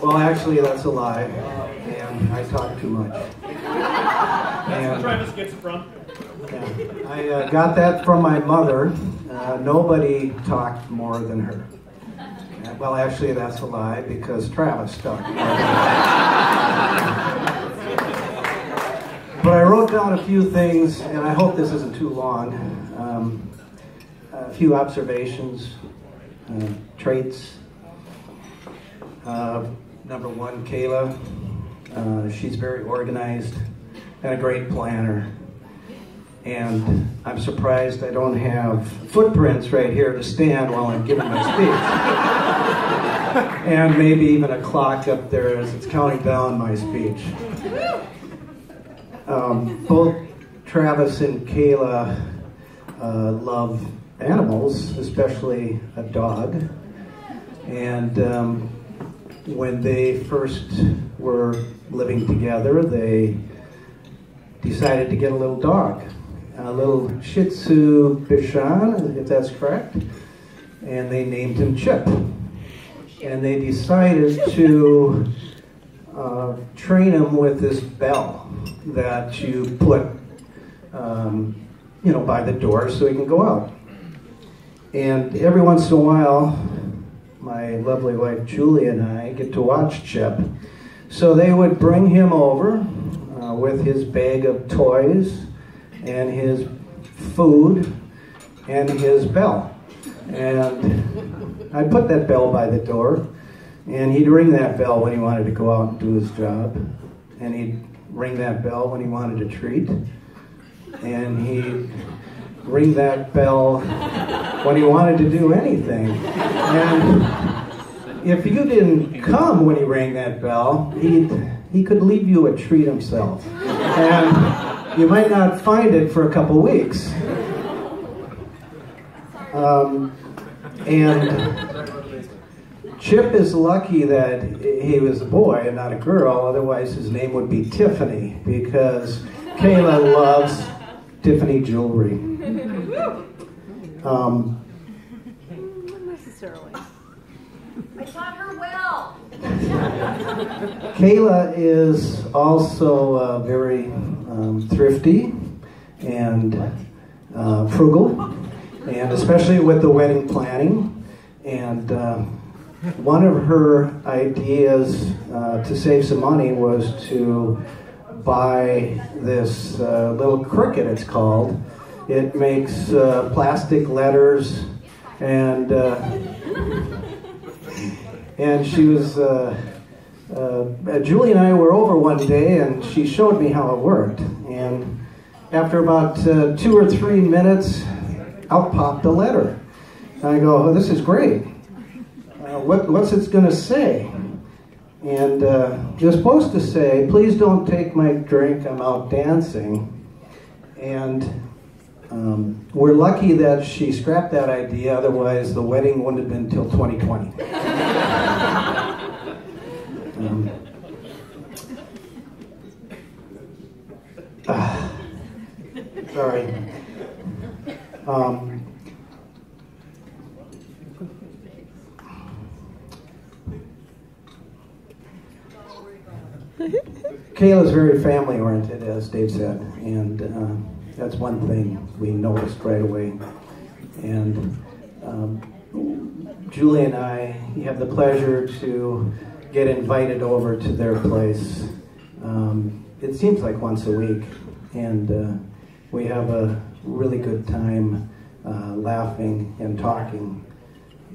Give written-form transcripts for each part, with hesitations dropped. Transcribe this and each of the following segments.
Well, actually, that's a lie, and I talk too much. That's where Travis gets it from. Yeah, I got that from my mother. Nobody talked more than her. Well, actually, that's a lie, because Travis talked more than her. But I wrote down a few things, and I hope this isn't too long. A few observations, traits. Number one, Kayla. She's very organized and a great planner. And I'm surprised I don't have footprints right here to stand while I'm giving my speech. And maybe even a clock up there as it's counting down my speech. Both Travis and Kayla love animals, especially a dog. And when they first were living together, they decided to get a little dog, a little Shih Tzu Bichon, if that's correct, and they named him Chip. And they decided to train him with this bell that you put, by the door so he can go out. And every once in a while, my lovely wife Julie and I get to watch Chip. So they would bring him over with his bag of toys and his food and his bell. And I'd put that bell by the door, and he'd ring that bell when he wanted to go out and do his job. And he'd ring that bell when he wanted a treat. And he'd ring that bell when he wanted to do anything. And if you didn't come when he rang that bell, he could leave you a treat himself. And you might not find it for a couple weeks. And Chip is lucky that he was a boy and not a girl, otherwise his name would be Tiffany, because Kayla loves Tiffany jewelry. Not necessarily. I taught her well. Kayla is also very thrifty and frugal, and especially with the wedding planning. And one of her ideas to save some money was to buy this little cricket, it's called. It makes plastic letters, and she was, Julie and I were over one day, and she showed me how it worked. And after about 2 or 3 minutes, out popped a letter. And I go, oh, this is great. What's it going to say? And you're supposed to say, please don't take my drink, I'm out dancing. And we're lucky that she scrapped that idea, otherwise the wedding wouldn't have been till 2020. Sorry. Kayla's very family-oriented, as Dave said, and that's one thing we noticed right away. And Julie and I have the pleasure to get invited over to their place. It seems like once a week, and we have a really good time laughing and talking.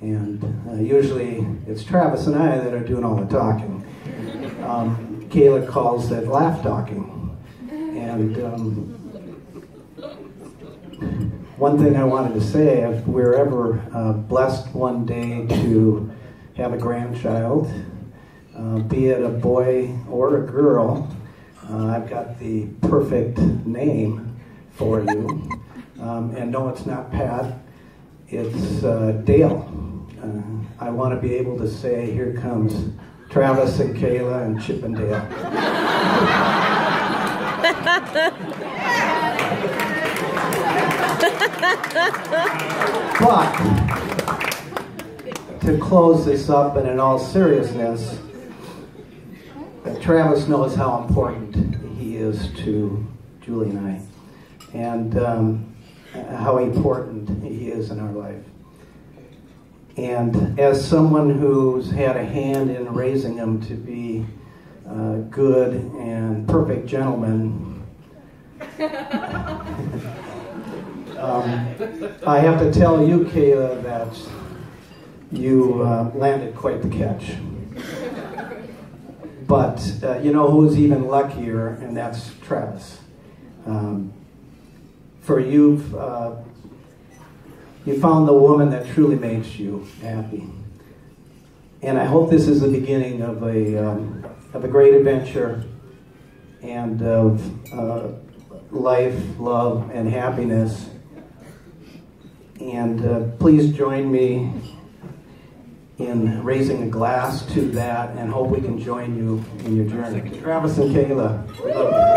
And usually it's Travis and I that are doing all the talking. Kayla calls it laugh talking. And one thing I wanted to say, if we're ever blessed one day to have a grandchild, be it a boy or a girl, I've got the perfect name for you. And no, it's not Pat, it's Dale. I want to be able to say, here comes Travis and Kayla and Chip and Dale. But to close this up, and in all seriousness, Travis knows how important he is to Julie and I, and how important he is in our life. And as someone who's had a hand in raising him to be good and perfect gentleman, I have to tell you, Kayla, that you landed quite the catch. But you know who's even luckier, and that's Travis. For you found the woman that truly makes you happy. And I hope this is the beginning of a great adventure and of life, love, and happiness. And please join me in raising a glass to that, and hope we can join you in your journey. Travis and Kayla, we love you.